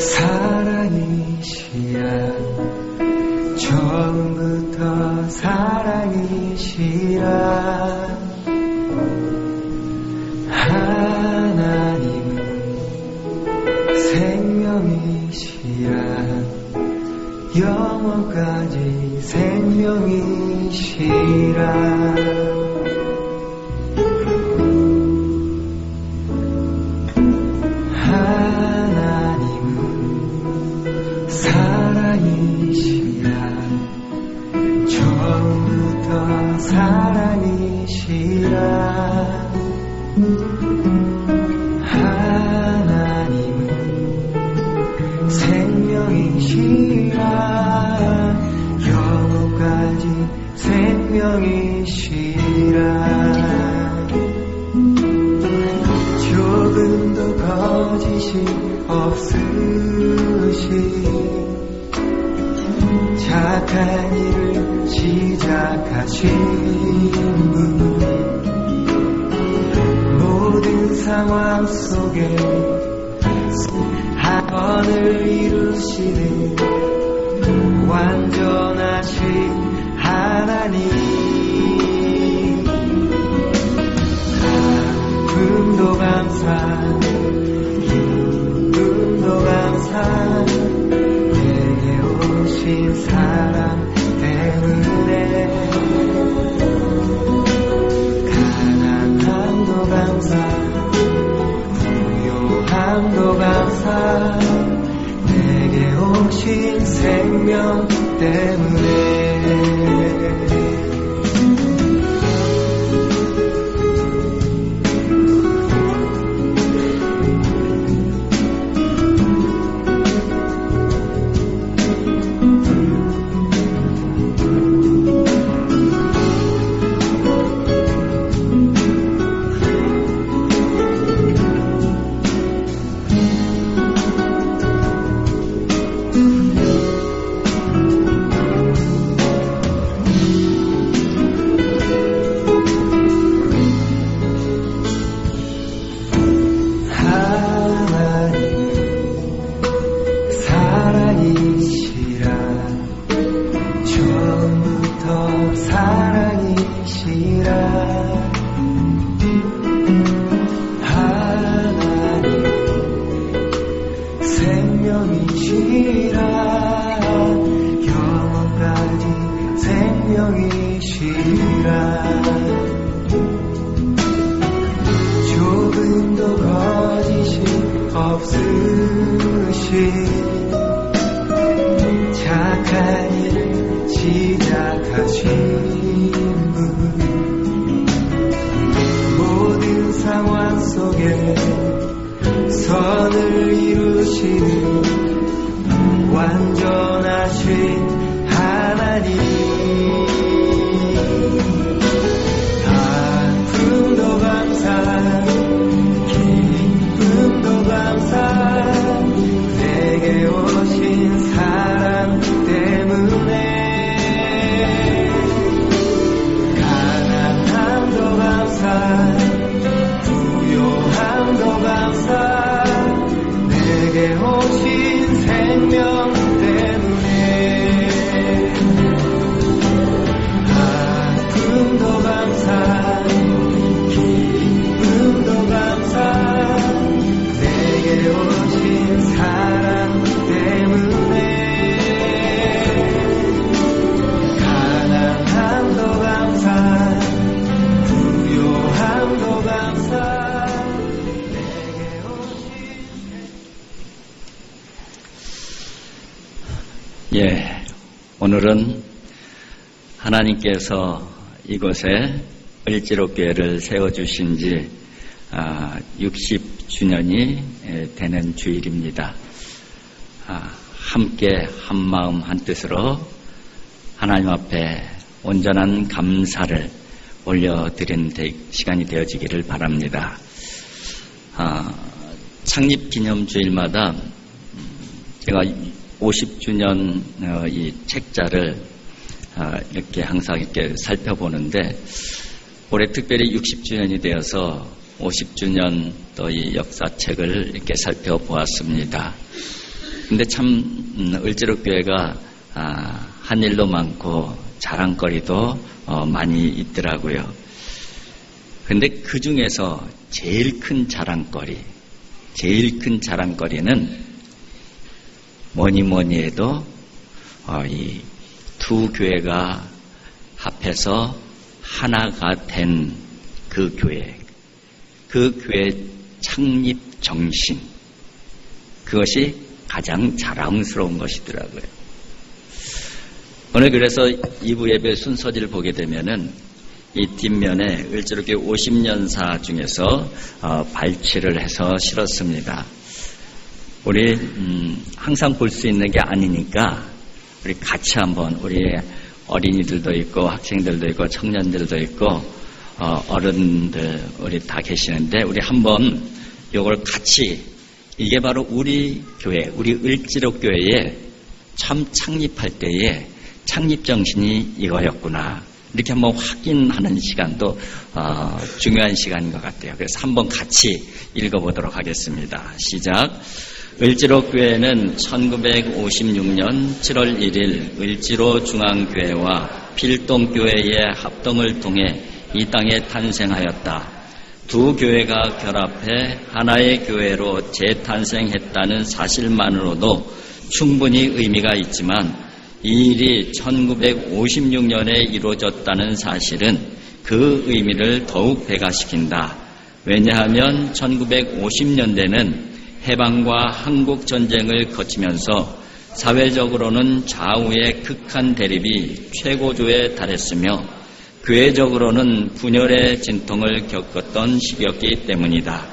사랑이시라 처음부터 사랑이시라 하나님은 생명이시라 영원까지 생명이시라 하나님은 사랑이시라 처음부터 사랑이시라 하나님은 생명이시라 영원까지 생명이시라 조금도 거짓이 없으시 착한 일을 시작하신 분 모든 상황 속에 한번을 이루시는 완전하신 하나님 기쁨도 감사 기쁨도 감사 내게 오신 사랑 때문에 가난함도 감사 부요함도 감사 내게 오신 생명 때문에 조금도 거짓이 없으시 착한 일을 시작하신 분 모든 상황 속에 선을 이루시는 완전하신 하나님 아픔도 감사 기쁨도 감사 내게 오신 사랑 때문에 가난함도 감사 부요함도 감사 내게 오신 생명 때문에 아픔도 감사 기쁨도 감사 내게 오신 사랑 때문에 가난함도 감사 부요함도 감사 내게 오신 오늘은 하나님께서 이곳에 을지로교회를 세워주신 지 60주년이 되는 주일입니다. 함께 한마음 한뜻으로 하나님 앞에 온전한 감사를 올려드리는 시간이 되어지기를 바랍니다. 창립기념주일마다 제가 50주년 이 책자를 이렇게 항상 이렇게 살펴보는데 올해 특별히 60주년이 되어서 50주년 또 이 역사책을 이렇게 살펴보았습니다. 근데 참 을지로교회가 한 일도 많고 자랑거리도 많이 있더라고요. 근데 그 중에서 제일 큰 자랑거리는 뭐니 해도 이 두 교회가 합해서 하나가 된 그 교회 창립 정신, 그것이 가장 자랑스러운 것이더라고요. 오늘 그래서 2부 예배 순서지를 보게 되면은 이 뒷면에 을지로교회 50년사 중에서 발췌를 해서 실었습니다. 우리 항상 볼 수 있는 게 아니니까 우리 같이 한번, 우리 어린이들도 있고 학생들도 있고 청년들도 있고 어른들 우리 다 계시는데 우리 한번 이걸 같이, 이게 바로 우리 교회, 우리 을지로교회에 처음 창립할 때의 창립 정신이 이거였구나, 이렇게 한번 확인하는 시간도 중요한 시간인 것 같아요. 그래서 한번 같이 읽어보도록 하겠습니다. 시작. 을지로교회는 1956년 7월 1일 을지로 중앙교회와 필동교회의 합동을 통해 이 땅에 탄생하였다. 두 교회가 결합해 하나의 교회로 재탄생했다는 사실만으로도 충분히 의미가 있지만 이 일이 1956년에 이루어졌다는 사실은 그 의미를 더욱 배가시킨다. 왜냐하면 1950년대는 해방과 한국 전쟁을 거치면서 사회적으로는 좌우의 극한 대립이 최고조에 달했으며 교회적으로는 분열의 진통을 겪었던 시기였기 때문이다.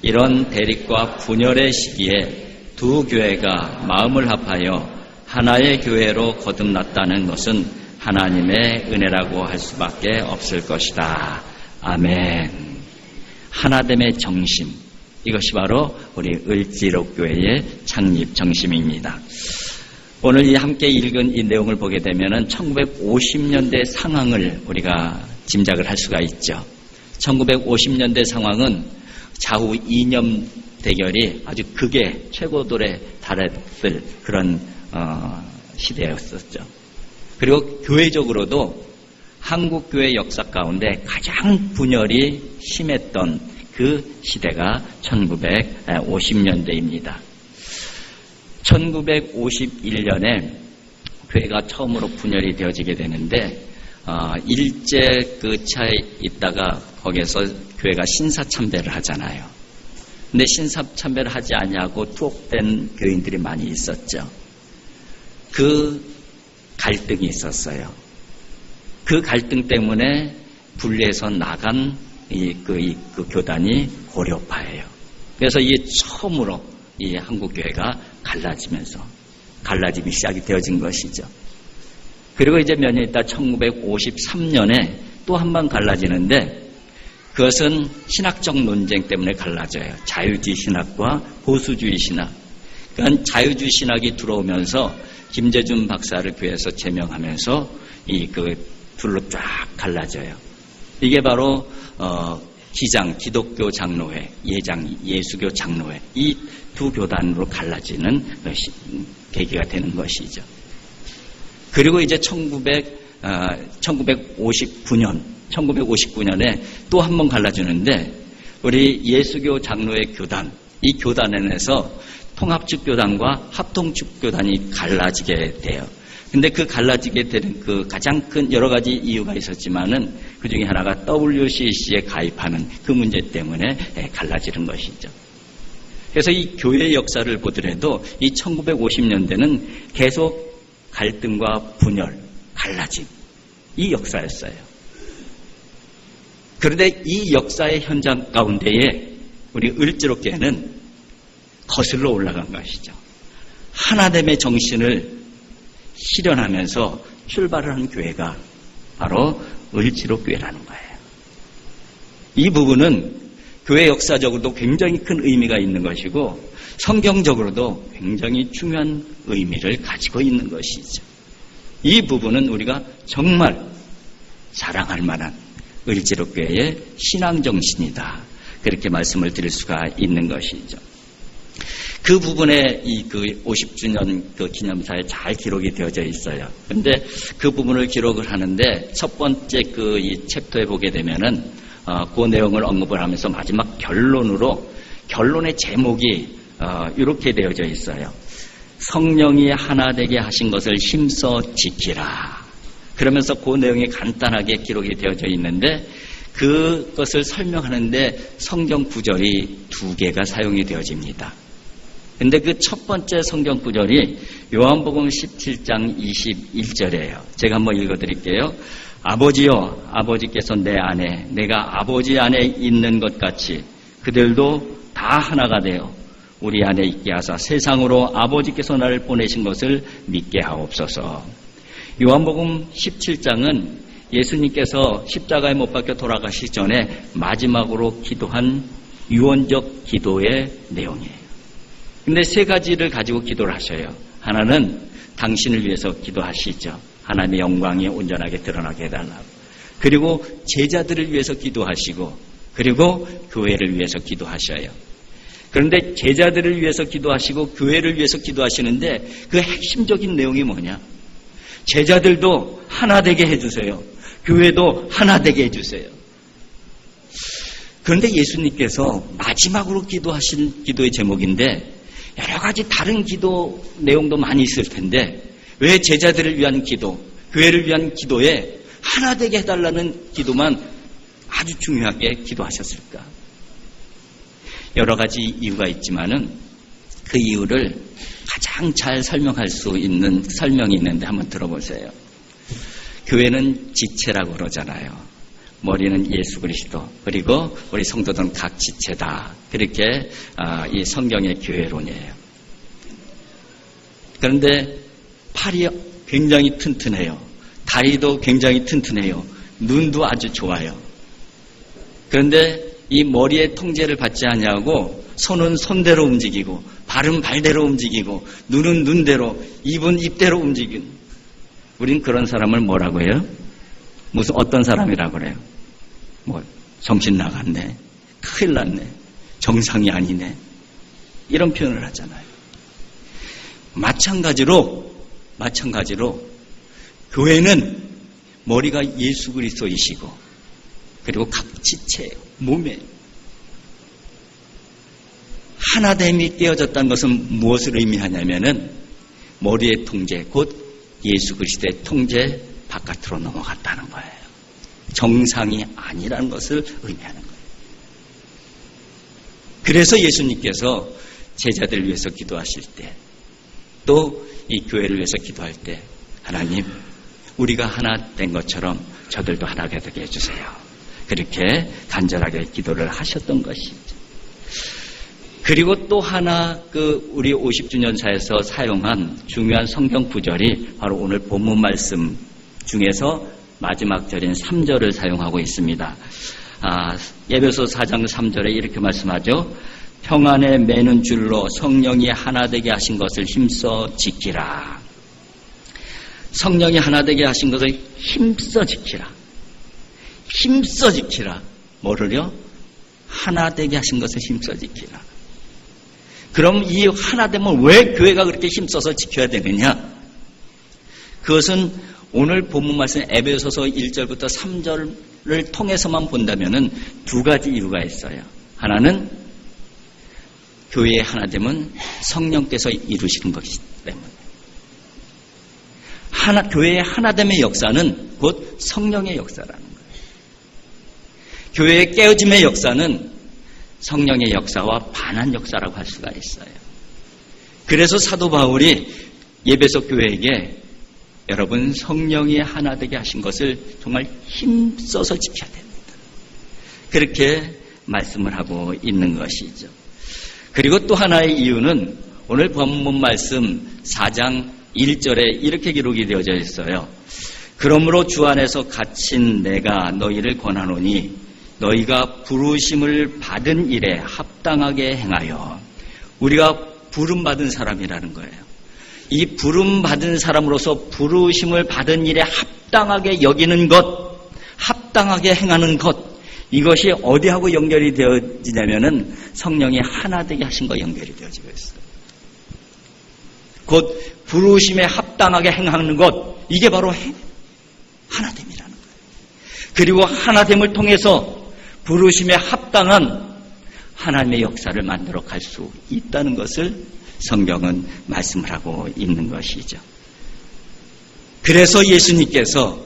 이런 대립과 분열의 시기에 두 교회가 마음을 합하여 하나의 교회로 거듭났다는 것은 하나님의 은혜라고 할 수밖에 없을 것이다. 아멘. 하나됨의 정신, 이것이 바로 우리 을지로교회의 창립 정신입니다. 오늘 이 함께 읽은 이 내용을 보게 되면은 1950년대 상황을 우리가 짐작을 할 수가 있죠. 1950년대 상황은 좌우 이념 대결이 아주 극에 최고돌에 달했을 그런 시대였었죠. 그리고 교회적으로도 한국교회 역사 가운데 가장 분열이 심했던 그 시대가 1950년대입니다. 1951년에 교회가 처음으로 분열이 되어지게 되는데 일제 그 차에 있다가 거기에서 교회가 신사참배를 하잖아요. 근데 신사참배를 하지 아니하고 투옥된 교인들이 많이 있었죠. 그 갈등이 있었어요. 그 갈등 때문에 분리해서 나간 그 교단이 고려파예요. 그래서 이게 처음으로 이 한국교회가 갈라짐이 시작이 되어진 것이죠. 그리고 이제 몇 년 있다 1953년에 또 한 번 갈라지는데 그것은 신학적 논쟁 때문에 갈라져요. 자유주의 신학과 보수주의 신학. 그러니까 자유주의 신학이 들어오면서 김재준 박사를 교회에서 제명하면서 그 둘로 쫙 갈라져요. 이게 바로 기독교 장로회, 예수교 장로회, 이 두 교단으로 갈라지는 계기가 되는 것이죠. 그리고 이제 1959년에 또 한 번 갈라지는데 우리 예수교 장로회 교단, 이 교단 안에서 통합측 교단과 합통측 교단이 갈라지게 돼요. 근데 그 갈라지게 되는 그 가장 큰 여러 가지 이유가 있었지만은 그 중에 하나가 WCC에 가입하는 그 문제 때문에 갈라지는 것이죠. 그래서 이 교회 역사를 보더라도 이 1950년대는 계속 갈등과 분열, 갈라짐, 이 역사였어요. 그런데 이 역사의 현장 가운데에 우리 을지로교회는 거슬러 올라간 것이죠. 하나됨의 정신을 실현하면서 출발을 한 교회가 바로 을지로교회라는 거예요. 이 부분은 교회 역사적으로도 굉장히 큰 의미가 있는 것이고 성경적으로도 굉장히 중요한 의미를 가지고 있는 것이죠. 이 부분은 우리가 정말 자랑할 만한 을지로교회의 신앙정신이다. 그렇게 말씀을 드릴 수가 있는 것이죠. 그 부분에 그 50주년 그 기념사에 잘 기록이 되어져 있어요. 근데 그 부분을 기록을 하는데 첫 번째 그 이 챕터에 보게 되면은 그 내용을 언급을 하면서 마지막 결론의 제목이 이렇게 되어져 있어요. 성령이 하나 되게 하신 것을 힘써 지키라. 그러면서 그 내용이 간단하게 기록이 되어져 있는데 그것을 설명하는데 성경 구절이 2개가 사용이 되어집니다. 근데 그 첫 번째 성경 구절이 요한복음 17장 21절이에요. 제가 한번 읽어드릴게요. 아버지여, 아버지께서 내 안에, 내가 아버지 안에 있는 것 같이 그들도 다 하나가 되어 우리 안에 있게 하사 세상으로 아버지께서 나를 보내신 것을 믿게 하옵소서. 요한복음 17장은 예수님께서 십자가에 못 박혀 돌아가시기 전에 마지막으로 기도한 유언적 기도의 내용이에요. 근데 3가지를 가지고 기도를 하셔요. 하나는 당신을 위해서 기도하시죠. 하나님의 영광이 온전하게 드러나게 해달라고. 그리고 제자들을 위해서 기도하시고, 그리고 교회를 위해서 기도하셔요. 그런데 제자들을 위해서 기도하시고 교회를 위해서 기도하시는데 그 핵심적인 내용이 뭐냐? 제자들도 하나 되게 해주세요. 교회도 하나 되게 해주세요. 그런데 예수님께서 마지막으로 기도하신 기도의 제목인데 여러 가지 다른 기도 내용도 많이 있을 텐데 왜 제자들을 위한 기도, 교회를 위한 기도에 하나 되게 해달라는 기도만 아주 중요하게 기도하셨을까? 여러 가지 이유가 있지만은 그 이유를 가장 잘 설명할 수 있는 설명이 있는데 한번 들어보세요. 교회는 지체라고 그러잖아요. 머리는 예수 그리스도, 그리고 우리 성도들은 각 지체다. 그렇게 이 성경의 교회론이에요. 그런데 팔이 굉장히 튼튼해요. 다리도 굉장히 튼튼해요. 눈도 아주 좋아요. 그런데 이 머리의 통제를 받지 않냐고 손은 손대로 움직이고 발은 발대로 움직이고 눈은 눈대로 입은 입대로 움직이는 우린 그런 사람을 뭐라고 해요? 무슨 어떤 사람이라고 그래요? 뭐 정신 나갔네, 큰일 났네, 정상이 아니네 이런 표현을 하잖아요. 마찬가지로 교회는 머리가 예수 그리스도이시고 그리고 각 지체예요. 몸에 하나됨이 깨어졌다는 것은 무엇을 의미하냐면은 머리의 통제, 곧 예수 그리스도의 통제 바깥으로 넘어갔다는 거예요. 정상이 아니라는 것을 의미하는 거예요. 그래서 예수님께서 제자들을 위해서 기도하실 때, 또 이 교회를 위해서 기도할 때 하나님, 우리가 하나 된 것처럼 저들도 하나가 되게 해주세요. 그렇게 간절하게 기도를 하셨던 것이죠. 그리고 또 하나 우리 50주년사에서 사용한 중요한 성경 구절이 바로 오늘 본문 말씀 중에서 마지막 절인 3절을 사용하고 있습니다. 에베소 4장 3절에 이렇게 말씀하죠. 평안에 매는 줄로 성령이 하나 되게 하신 것을 힘써 지키라. 성령이 하나 되게 하신 것을 힘써 지키라. 힘써 지키라. 뭐를요? 하나 되게 하신 것을 힘써 지키라. 그럼 이 하나됨을 왜 교회가 그렇게 힘써서 지켜야 되느냐? 그것은 오늘 본문 말씀 에베소서 1절부터 3절을 통해서만 본다면은 2가지 이유가 있어요. 하나는 교회의 하나됨은 성령께서 이루시는 것이기 때문에. 교회의 하나됨의 역사는 곧 성령의 역사라는 거예요. 교회의 깨어짐의 역사는 성령의 역사와 반한 역사라고 할 수가 있어요. 그래서 사도 바울이 에베소 교회에게 여러분 성령이 하나 되게 하신 것을 정말 힘써서 지켜야 됩니다. 그렇게 말씀을 하고 있는 것이죠. 그리고 또 하나의 이유는 오늘 본문 말씀 4장 1절에 이렇게 기록이 되어져 있어요. 그러므로 주 안에서 갇힌 내가 너희를 권하노니 너희가 부르심을 받은 일에 합당하게 행하여. 우리가 부름받은 사람이라는 거예요. 이 부름받은 사람으로서 부르심을 받은 일에 합당하게 여기는 것, 합당하게 행하는 것, 이것이 어디하고 연결이 되어지냐면은 성령이 하나 되게 하신 거 연결이 되어지고 있어요. 곧 부르심에 합당하게 행하는 것, 이게 바로 하나됨이라는 거예요. 그리고 하나됨을 통해서 부르심에 합당한 하나님의 역사를 만들어 갈 수 있다는 것을 성경은 말씀을 하고 있는 것이죠. 그래서 예수님께서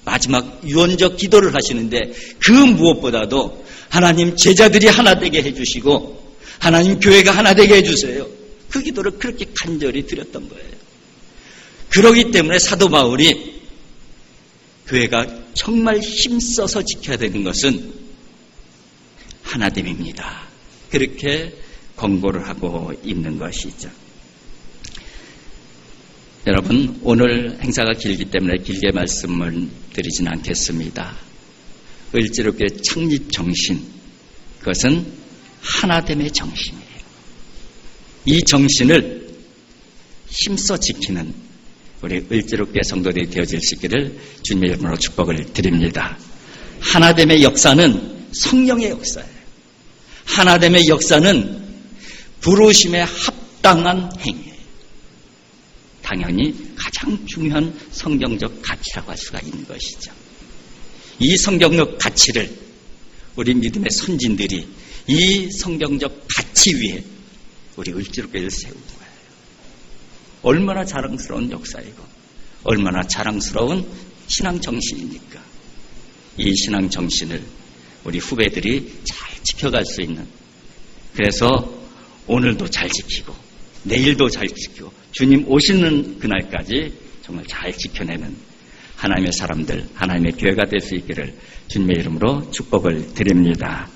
마지막 유언적 기도를 하시는데 그 무엇보다도 하나님 제자들이 하나 되게 해주시고 하나님 교회가 하나 되게 해주세요. 그 기도를 그렇게 간절히 드렸던 거예요. 그러기 때문에 사도 바울이 교회가 정말 힘써서 지켜야 되는 것은 하나됨입니다. 그렇게 권고를 하고 있는 것이죠. 여러분, 오늘 행사가 길기 때문에 길게 말씀을 드리진 않겠습니다. 을지로교회 창립 정신, 그것은 하나됨의 정신이에요. 이 정신을 힘써 지키는 우리 을지로교회 성도들이 되어질 수 있기를 주님의 이름으로 축복을 드립니다. 하나됨의 역사는 성령의 역사예요. 하나됨의 역사는 부르심에 합당한 행위예요. 당연히 가장 중요한 성경적 가치라고 할 수가 있는 것이죠. 이 성경적 가치를 우리 믿음의 선진들이 이 성경적 가치 위에 우리 을지로교회를 세운 거예요. 얼마나 자랑스러운 역사이고 얼마나 자랑스러운 신앙 정신입니까? 이 신앙 정신을 우리 후배들이 잘 지켜갈 수 있는, 그래서 오늘도 잘 지키고 내일도 잘 지키고 주님 오시는 그날까지 정말 잘 지켜내는 하나님의 사람들, 하나님의 교회가 될 수 있기를 주님의 이름으로 축복을 드립니다.